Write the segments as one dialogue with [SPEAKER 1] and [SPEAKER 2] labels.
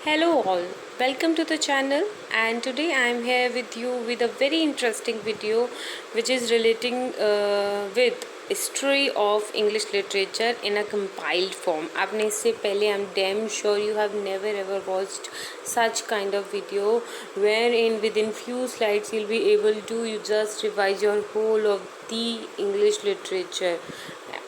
[SPEAKER 1] Hello all, welcome to the channel, and today I am here with you with a very interesting video which is relating with history of English literature in a compiled form. आपने इससे पहले I'm damn sure you have never ever watched such kind of video wherein within few slides you'll be able to you just revise your whole of the English literature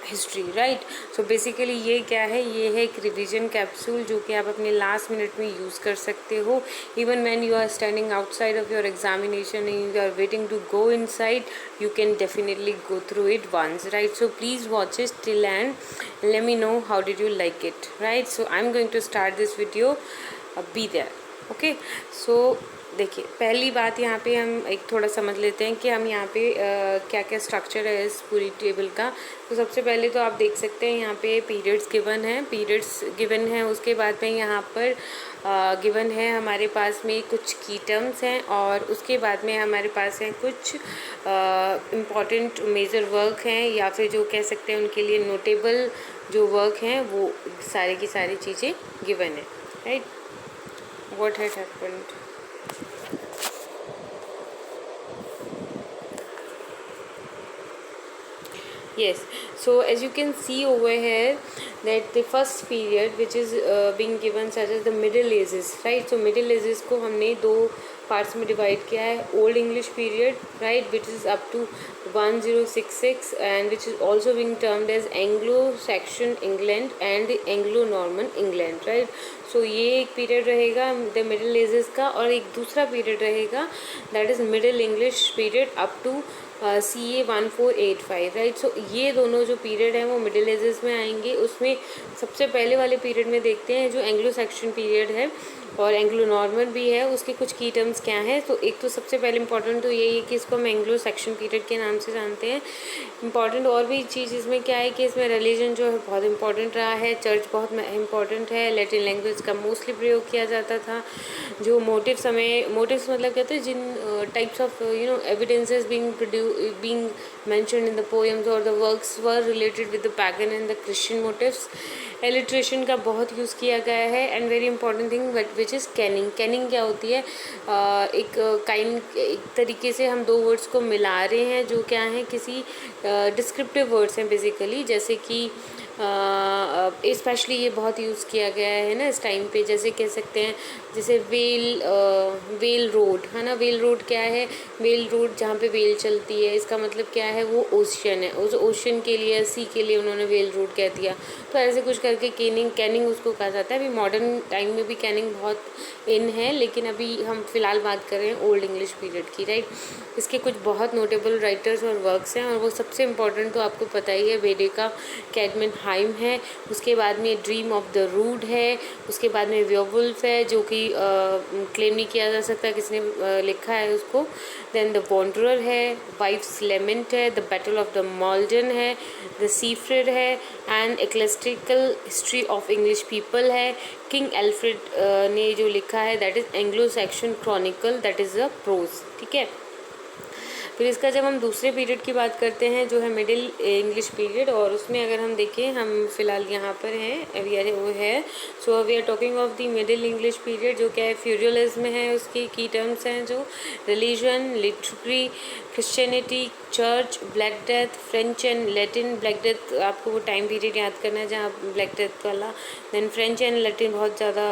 [SPEAKER 1] history right. So basically ये क्या है, ये है एक revision capsule जो कि आप अपने लास्ट मिनट में यूज़ कर सकते हो. Even when you are standing outside of your examination and you are waiting to go inside, you can definitely go through it once, right? So please watch it till end. Let me know how did you like it, right? So I'm going to start this video. Be there, okay? So देखिए, पहली बात यहाँ पे हम एक थोड़ा समझ लेते हैं कि हम यहाँ पे क्या क्या स्ट्रक्चर है इस पूरी टेबल का. तो सबसे पहले तो आप देख सकते हैं यहाँ पे पीरियड्स गिवन है. उसके बाद में यहाँ पर गिवन है हमारे पास में कुछ की टर्म्स हैं, और उसके बाद में हमारे पास हैं कुछ इम्पॉर्टेंट मेजर वर्क हैं, या फिर जो कह सकते हैं उनके लिए नोटेबल जो वर्क हैं वो सारी की सारी चीज़ें गिवन है, right. What had happened. Yes, so as you can see over here that the first period which is being given such as the Middle Ages, right? So Middle Ages को हमने दो पार्ट्स में divide किया है. Old English period, right, which is up to 1066 and which is also being termed as Anglo Saxon England and Anglo Norman England, right. So ये एक period रहेगा the middle ages का, और एक दूसरा पीरियड रहेगा that is middle English period up to CA 1485, right. So ये दोनों जो पीरियड हैं वो मिडिल एजेस में आएंगे. उसमें सबसे पहले वाले पीरियड में देखते हैं जो एंग्लो सैक्सन पीरियड है और एंग्लो नॉर्मन भी है, उसके कुछ की टर्म्स क्या हैं. तो एक तो सबसे पहले इंपॉर्टेंट तो यही है कि इसको हम एंग्लो सैक्सन पीरियड के नाम से जानते हैं. इंपॉर्टेंट और भी चीज़ इसमें क्या है कि इसमें रिलीजन जो है बहुत इंपॉर्टेंट रहा है, चर्च बहुत इंपॉर्टेंट है, लैटिन लैंग्वेज का मोस्टली प्रयोग किया जाता था. जो मोटिव्स मतलब कहते हैं जिन types of evidences being mentioned in the poems or the works were related with the pagan and the Christian motifs. Alliteration का बहुत यूज़ किया गया है. And very important thing which is Canning. Canning क्या होती है, एक तरीके से हम दो वर्ड्स को मिला रहे हैं जो क्या हैं किसी डिस्क्रिप्टिव वर्ड्स हैं बेसिकली, जैसे कि स्पेशली ये बहुत यूज़ किया गया है ना इस टाइम पे. जैसे कह सकते हैं जैसे वेल रोड है ना. वेल रोड क्या है, वेल रोड जहाँ पे वेल चलती है, इसका मतलब क्या है, वो ओशियन है. उस ओशियन के लिए, सी के लिए उन्होंने वेल रोड कह दिया. तो ऐसे कुछ करके कैनिंग उसको कहा जाता है. अभी मॉडर्न टाइम में भी कैनिंग बहुत इन है, लेकिन अभी हम फिलहाल बात कर रहे हैं ओल्ड इंग्लिश पीरियड की, राइट. इसके कुछ बहुत नोटेबल राइटर्स और वर्क्स हैं, और वो सबसे इम्पोर्टेंट तो आपको पता ही है, वेडेका कैडमन हाइम है. उसके बाद में ड्रीम ऑफ द रूड है. उसके बाद में वेयरवुल्फ है जो कि क्लेम नहीं किया जा सकता किसने लिखा है उसको. देन द वॉन्डरर है, वाइफ्स लेमेंट है, the battle of the Maldon है, द सीफ्रेड है, and ecclesiastical history of English people है. किंग एल्फ्रेड ने जो लिखा है that is Anglo Saxon chronicle, that is a prose, ठीक है. फिर इसका जब हम दूसरे पीरियड की बात करते हैं जो है मिडिल इंग्लिश पीरियड, और उसमें अगर हम देखें, हम फिलहाल यहाँ पर हैं, अभी अरे वो है. So we are talking of the middle English period जो क्या है फ्यूडलिज्म है. उसकी की टर्म्स हैं जो religion, literary, Christianity, church, black death, French and Latin. Black death आपको वो टाइम पीरियड याद करना है जहाँ ब्लैक डेथ वाला. देन फ्रेंच एंड लैटिन बहुत ज़्यादा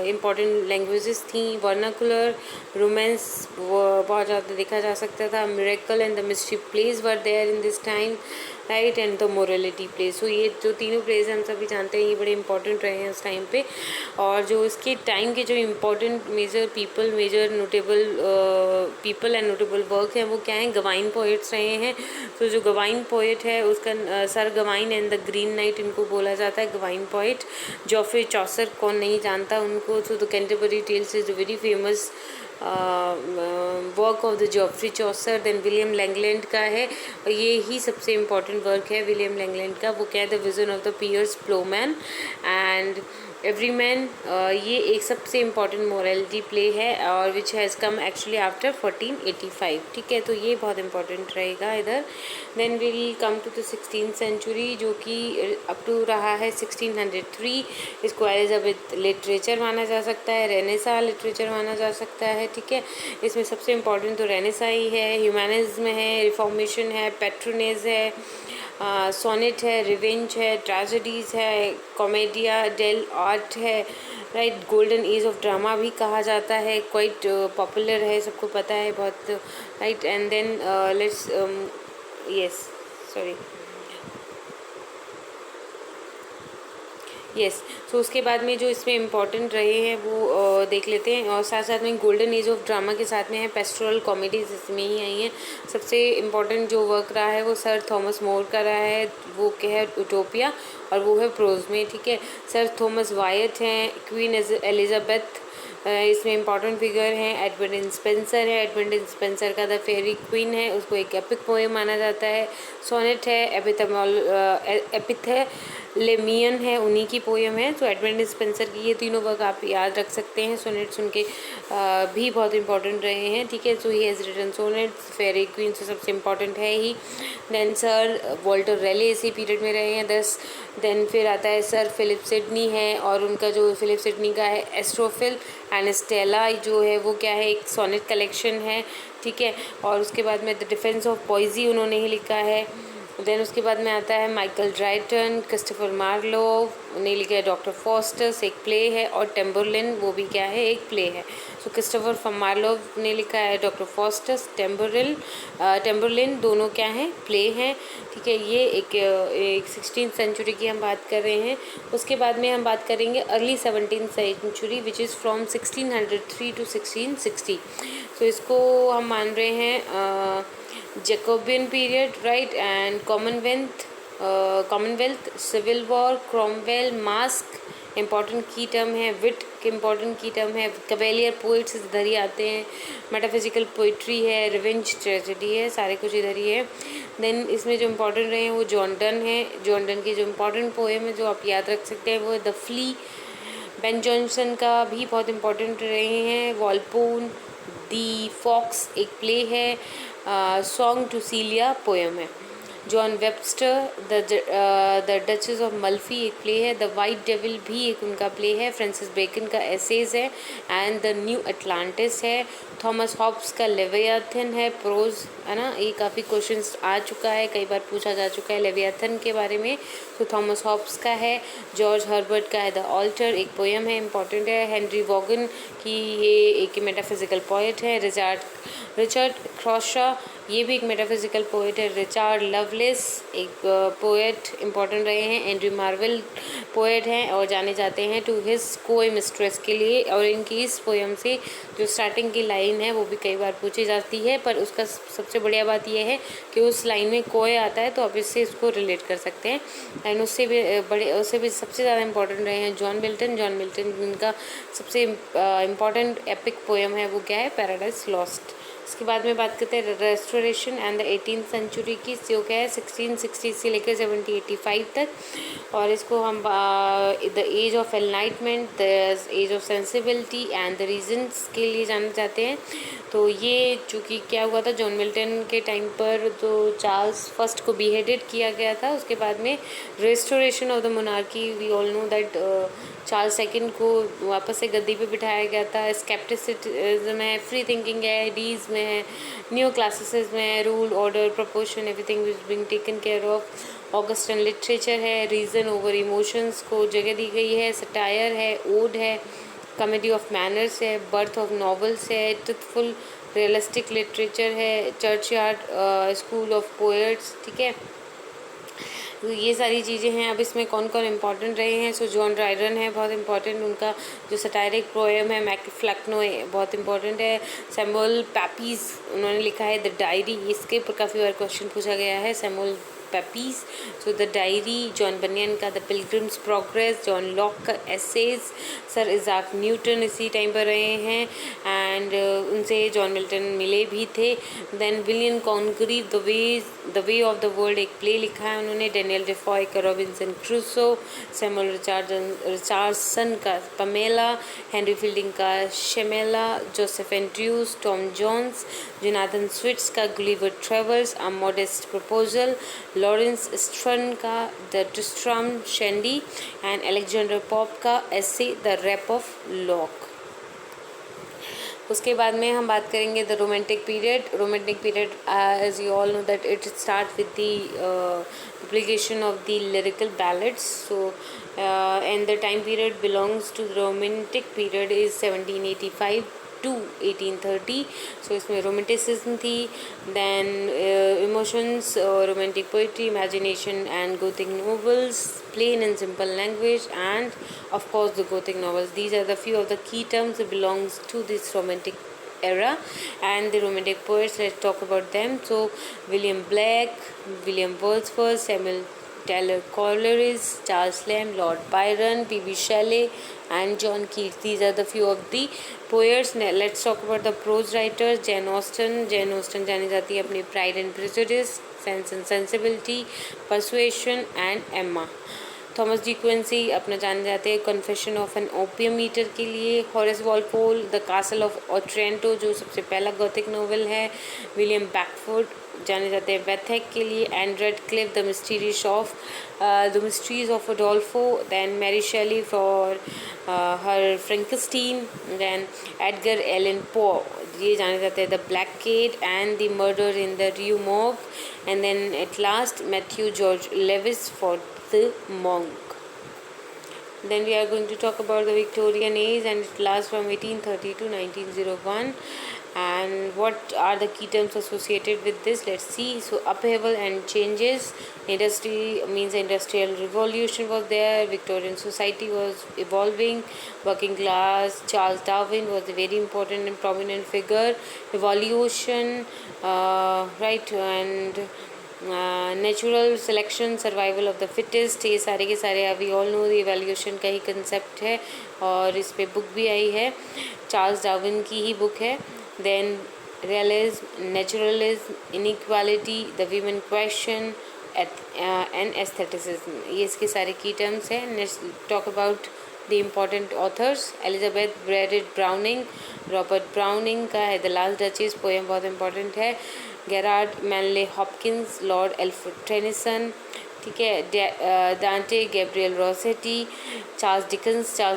[SPEAKER 1] इंपॉर्टेंट लैंग्वेजेस थी. वर्नाकुलर, रोमांस बहुत ज़्यादा देखा जा सकता था. Miracle and the mystery plays were there in this time, right, and the morality plays. So ये जो तीनों प्लेस हम सभी जानते हैं ये बड़े इंपॉर्टेंट रहे हैं उस टाइम पे. और जो इसके टाइम के जो important major notable people and notable work हैं वो क्या हैं, गवाइन पोइट्स रहे हैं. तो जो गवाइन पोइट है उसका sir Gawain and the green night इनको बोला जाता है, गवाइन पोइट. जॉफ्रे चॉसर, कौन नहीं जानता उनको. So the Canterbury tales is very famous work of the Geoffrey Chaucer. Then William Langland का है, और ये ही सबसे इम्पॉर्टेंट वर्क है विलियम लैंगलैंड का. वो क्या है, the vision of the Piers Plowman. And everyman, ये एक सबसे इम्पॉर्टेंट मोरालिटी प्ले है और which has come actually after 1485, ठीक है, तो ये बहुत इंपॉर्टेंट रहेगा इधर। Then will come to the 16th century, जो कि अप टू रहा है 1603। इसको एलिजाबेथ लिटरेचर माना जा सकता है, रेनेसा लिटरेचर माना जा सकता है, ठीक है। इसमें सबसे इम्पॉर्टेंट तो रेनेसा ही है, ह्यूमैनिज्म है, रिफॉर्मेशन है, पैट्रोनेज है, सोनेट है, रिवेंज है, ट्रेजेडीज़ है, कॉमेडिया डेल आर्ट है, right. Golden age of drama भी कहा जाता है, क्वाइट पॉपुलर है, सबको पता है बहुत, right. And then let's yes sorry yes so उसके बाद में जो इसमें इम्पॉर्टेंट रहे हैं वो देख लेते हैं। और साथ साथ में गोल्डन एज ऑफ ड्रामा के साथ में है पेस्टोरल कॉमेडीज, इसमें ही आई हैं। सबसे इम्पॉर्टेंट जो वर्क रहा है वो सर थॉमस मोर का रहा है, वो क्या है यूटोपिया, और वो है प्रोज में, ठीक है। सर थॉमस वायट हैं, क्वीन एलिजाबेथ, इसमें इंपॉर्टेंट फिगर हैं। एडवर्ड स्पेंसर है, एडवर्ड स्पेंसर का द फेरी क्वीन है, उसको एक एपिक पोएम माना जाता है। सोनेट है, एपिथेलेमियन है, उन्हीं की पोएम है। तो एडवर्ड स्पेंसर की ये तीनों वर्क आप याद रख सकते हैं। सोनेट सुन के भी बहुत इंपॉर्टेंट रहे हैं, ठीक है। So he has written sonnet, faerie queene से सबसे इम्पॉर्टेंट है ही। देन सर वॉल्टर रेले इसी पीरियड में रहे हैं 10। देन फिर आता है सर फिलिप सिडनी है, और उनका जो फिलिप सिडनी का है एस्ट्रोफिल एंड स्टेला जो है वो क्या है, एक सोनेट कलेक्शन है, ठीक है। और उसके बाद में द डिफेंस ऑफ पॉइजी उन्होंने ही लिखा है। देन उसके बाद में आता है माइकल ड्राइटन, क्रिस्टोफर मार्लोव ने लिखा है डॉक्टर फॉस्टर्स, एक प्ले है, और टेम्बरलिन वो भी क्या है, एक प्ले है। सो क्रिस्टोफर मार्लोव ने लिखा है डॉक्टर फॉस्टर्स, टेम्बरलिन दोनों क्या हैं, प्ले हैं, ठीक है। ये एक 16th सेंचुरी की हम बात कर रहे हैं। उसके बाद में हम बात करेंगे early 17th century which is from 1603 to 1660। So इसको हम मान रहे हैं Jacobean period, right. And Commonwealth, civil war, Cromwell, masque important की टर्म है, विट के इम्पॉर्टेंट की टर्म है, कवेलियर पोइट्स इधर ही आते हैं, मेटाफिजिकल पोइट्री है, रिवेंज ट्रेजेडी है, सारे कुछ इधर ही है। देन इसमें जो इम्पोर्टेंट रहे हैं वो जॉन डन है। जॉन डन की जो इम्पोर्टेंट पोएम है जो आप याद रख सकते हैं वो है द फ्ली। बेन जॉनसन का भी बहुत इम्पोर्टेंट रहे हैं, वॉलपोन, दी फॉक्स एक प्ले है, सॉन्ग टू सीलिया पोएम है। John Webster the duchess of Malfi एक प्ले है, द वाइट डेविल भी एक उनका प्ले है, फ्रांसिस बेकन का एसेज है, एंड द न्यू अटलांटिस है। थॉमस हॉब्स का लेवियाथन है, प्रोज है ना, ये काफ़ी क्वेश्चंस आ चुका है, कई बार पूछा जा चुका है लेवियाथन के बारे में, तो थॉमस हॉब्स का है। जॉर्ज हर्बर्ट का है द ऑल्टर, एक पोएम है, इंपॉर्टेंट है। हेनरी वॉगन की ये एक मेटाफिजिकल पोएट है। रिचर्ड क्रॉशा ये भी एक मेटाफिजिकल पोएट है। रिचार्ड लवलेस एक पोएट इंपॉर्टेंट रहे हैं। एंड्रू मार्वेल पोएट हैं और जाने जाते हैं टू हिज कोई मिस्ट्रेस के लिए, और इनकी इस पोएम से जो स्टार्टिंग की लाइन है वो भी कई बार पूछी जाती है, पर उसका सबसे बढ़िया बात यह है कि उस लाइन में कोई आता है तो आप इससे इसको रिलेट कर सकते हैं। एंड उससे भी सबसे ज़्यादा इंपॉर्टेंट रहे हैं जॉन मिल्टन। जिनका सबसे इम्पॉर्टेंट एपिक पोएम है वो क्या है, पैराडाइज लॉस्ट। इसके बाद में बात करते हैं restoration and the 18th century की, जो क्या है 1660 से लेकर 1785 तक, और इसको हम the age of enlightenment, the age of sensibility and the reasons के लिए जाने जाते हैं। तो ये चूँकि क्या हुआ था जॉन मिल्टन के टाइम पर, तो चार्ल्स फर्स्ट को बीहेडेड किया गया था। उसके बाद में restoration of the monarchy, we all know that Charles second को वापस से गद्दी पे बिठाया गया था। स्केप्टिसिज्म है, फ्री थिंकिंग है, डीज में है, न्यू क्लासिसिज्म है, rule order proportion everything is being taken care of. Augustan literature है, रीज़न ओवर इमोशंस को जगह दी गई है। सटायर है, ओड है, कॉमेडी ऑफ मैनर्स है, बर्थ ऑफ नॉवेल्स है, ट्रुथफुल रियलिस्टिक लिटरेचर है, चर्चयार्ड स्कूल ऑफ पोएट्स, ठीक है। तो ये सारी चीज़ें हैं। अब इसमें कौन कौन इम्पॉर्टेंट रहे हैं, सो जॉन ड्राइडन है बहुत इंपॉर्टेंट, उनका जो सटायरिक पोएम है मैकफ्लैक्नो बहुत इंपॉर्टेंट है। सैमुअल पैपीज उन्होंने लिखा है द डायरी, इसके ऊपर काफ़ी बार क्वेश्चन पूछा गया है। Samuel Pepys, so the diary, John Bunyan का the pilgrim's progress, John Locke का एसेज, सर इज़ाक न्यूटन इसी टाइम पर रहे हैं एंड उनसे जॉन मिल्टन मिले भी थे। Then William Congreve the way of the world एक प्ले लिखा है उन्होंने। डेनियल डेफॉय का रॉबिन्सन क्रूसो, सैमुअल रिचार्डसन का पमेला, हेनरी फील्डिंग का Shamela, Joseph Andrews, Tom Jones, Jonathan Swift's का Gulliver travels, a modest proposal, Laurence Sterne का the Tristram Shandy and Alexander Pope का essay the rape of lock. उसके बाद में हम बात करेंगे the romantic period. Romantic period as you all know that it start with the publication of the lyrical ballads, so and the time period belongs to the romantic period is 1785 to 1830। so इसमें romanticism थी, then emotions, romantic poetry, imagination and gothic novels, plain and simple language, and of course the gothic novels. These are the few of the key terms that belongs to this romantic era and the romantic poets. Let's talk about them. So William Blake, William Wordsworth, Samuel Taylor Coleridge, Charles Lamb, Lord Byron, P.B. Shelley and John Keats. These are the few of the poets. Now, let's talk about the prose writers. Jane Austen. Jane Austen जानी जाती है अपनी Pride and Prejudice, Sense and Sensibility, Persuasion and Emma। Thomas De Quincey अपना जाने जाते हैं confession of an opium eater के लिए। Horace Walpole the castle of Otranto जो सबसे पहला गॉथिक नोवेल है। विलियम बैकफोर्ड जाने जाते हैं वेथेक के लिए। And Radcliffe the mysteries of Udolpho. Then Mary Shelley for her Frankenstein. Then Edgar Allan Poe ये जाने जाते हैं the black cat and the murder in the Rue Morgue. And then eight last Matthew George Lewis for the monk। Then we are going to talk about the Victorian age and it lasts from 1830 to 1901 and what are the key terms associated with this. Let's see. So upheaval and changes, industry means industrial revolution was there, Victorian society was evolving, working class, Charles Darwin was a very important and prominent figure, evolution, right, and natural selection, survival of the fittest, ये सारे के सारे अभी all know evaluation का ही concept है और इस पे बुक भी आई है, चार्ल्स डार्विन की ही बुक है। Then realism, naturalism, inequality, the women question and aestheticism, ये इसके सारे की टर्म्स हैं। Next talk about the important authors. Elizabeth Barrett Browning, Robert Browning का है द लास्ट डचेस, पोएम बहुत इंपॉर्टेंट है। Gerard Manley Hopkins, Lord Alfred Tennyson, ठीक है। डांटे, गैब्रियल रॉसेटी, चार्ल्स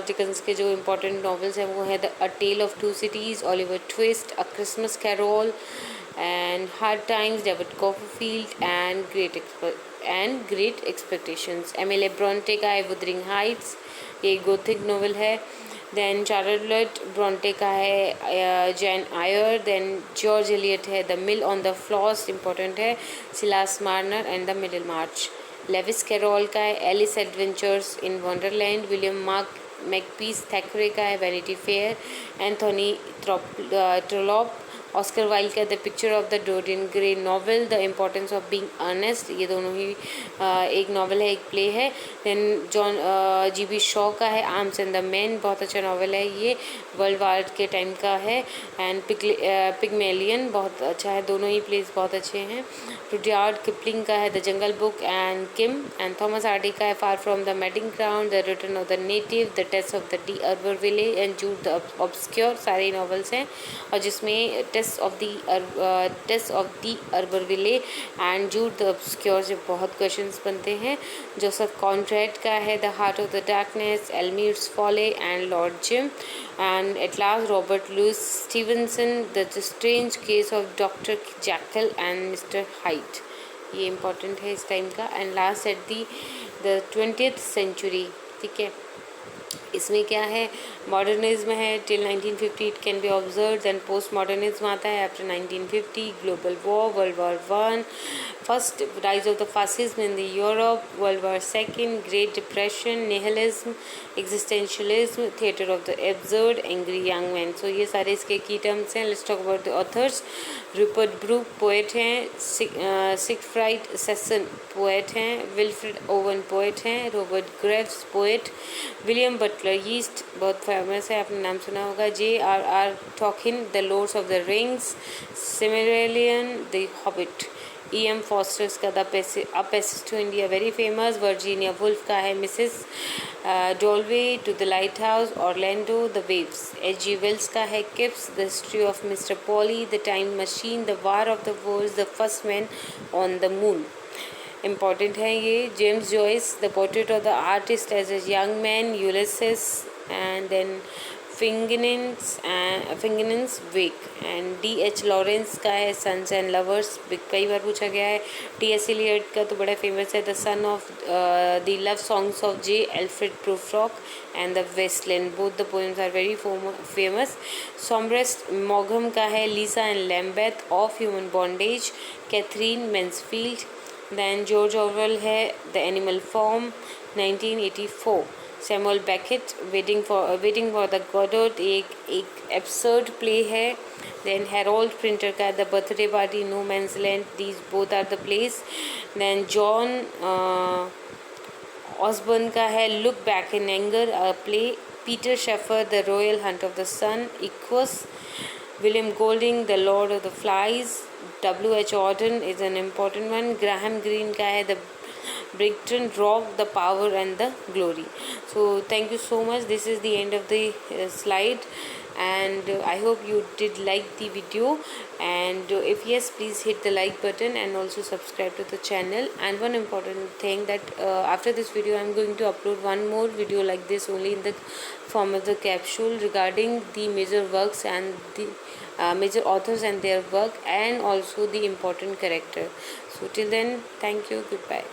[SPEAKER 1] डिकन्स के जो इम्पोर्टेंट नॉवेल्स हैं वो है a tale of two cities, Oliver Twist, a Christmas carol and hard times, David Copperfield and great expectations. Emily Bronte का है वुदरिंग हाइट्स, ये गोथिक नॉवल है। देन चार्लोट ब्रॉन्टे का है Jane Eyre. Then George Eliot है the mill on the floss, important है। Silas Marner and the Middlemarch. Lewis Carroll का है Alice adventures in wonderland. William Mark Makepeace Thackeray का है vanity fair. Anthony Trollope. Oscar Wilde का the picture of the Dorian Gray novel, the importance of being earnest, ये दोनों ही एक novel है, एक प्ले है। Then John GB. शॉ का है आर्म्स एंड द मैन, बहुत अच्छा नॉवल है, ये वर्ल्ड वार के टाइम का है। एंड पिगमेलियन बहुत अच्छा है, दोनों ही प्लेस बहुत अच्छे हैं। रुडयार्ड किपलिंग का है the jungle book and Kim. And Thomas Hardy का है far from the mating ground, the return of the native, the test of the d Urberville and Jude the obscure, सारे novels हैं और जिसमें test of the Urberville and Jude the obscure से बहुत questions बनते हैं। जोसेफ कॉन्ट्रैक्ट का है the heart of the darkness, Almayer's folly and lord Jim. And at last Robert Louis Stevenson the strange case of doctor Jekyll and mister Hyde, ये important है इस time का। And last at the 20th century, ठीक है। इसमें क्या है, modernism है till 1950 it can be observe, then post modernism आता है after 1950, global war, world war one, first rise of the fascism in the Europe, world war second, great depression, nihilism, existentialism, theatre of the absurd, angry young man. सो ये सारे इसके की terms हैं। Let's talk about the authors. Rupert Brooke poet हैं, Siegfried Sassoon poet हैं, Wilfred Owen poet हैं, Robert Graves poet, William Butler यीस्ट बहुत फेमस है, आपने नाम सुना होगा, J.R.R. Tolkien the Lords of the Rings, Silmarillion the Hobbit, E.M. Forster's का the Passage to India very famous, Virginia Woolf का है Mrs Dalloway, To the Lighthouse, Orlando, the Waves, H.G. Wales का है Kipps, the history of mister Polly, the time machine, the war of the worlds, the first man on the moon. Important है ये। James Joyce the portrait of the artist as a young man, Ulysses, and then Finnegans Wake, and D.H. Lawrence का है sons and lovers, कई बार पूछा गया है। T.S. Elliott का तो बड़ा फेमस है, the son of the love songs of J. Alfred Prufrock and the wasteland, both the poems are very famous. Somerset मॉगम का है Lisa and Lambeth of human bondage, Katherine Mansfield, then George Orwell है the animal farm 1984, Samuel Beckett waiting for the Godot एक absurd play है, then Harold Pinter का the birthday party, no man's land, these both are the plays, then John Osborne का है look back in anger play, Peter Shaffer the royal hunt of the sun, Equus, William Golding The Lord of the Flies, W.H. Auden is an important one, Graham Greene का है The Brighton Rock, The Power and the Glory. So thank you so much. This is the end of the slide, and I hope you did like the video, and if yes, please hit the like button and also subscribe to the channel. And one important thing that after this video I'm going to upload one more video like this only in the form of the capsule regarding the major works and the major authors and their work, and also the important character. So till then, thank you, goodbye.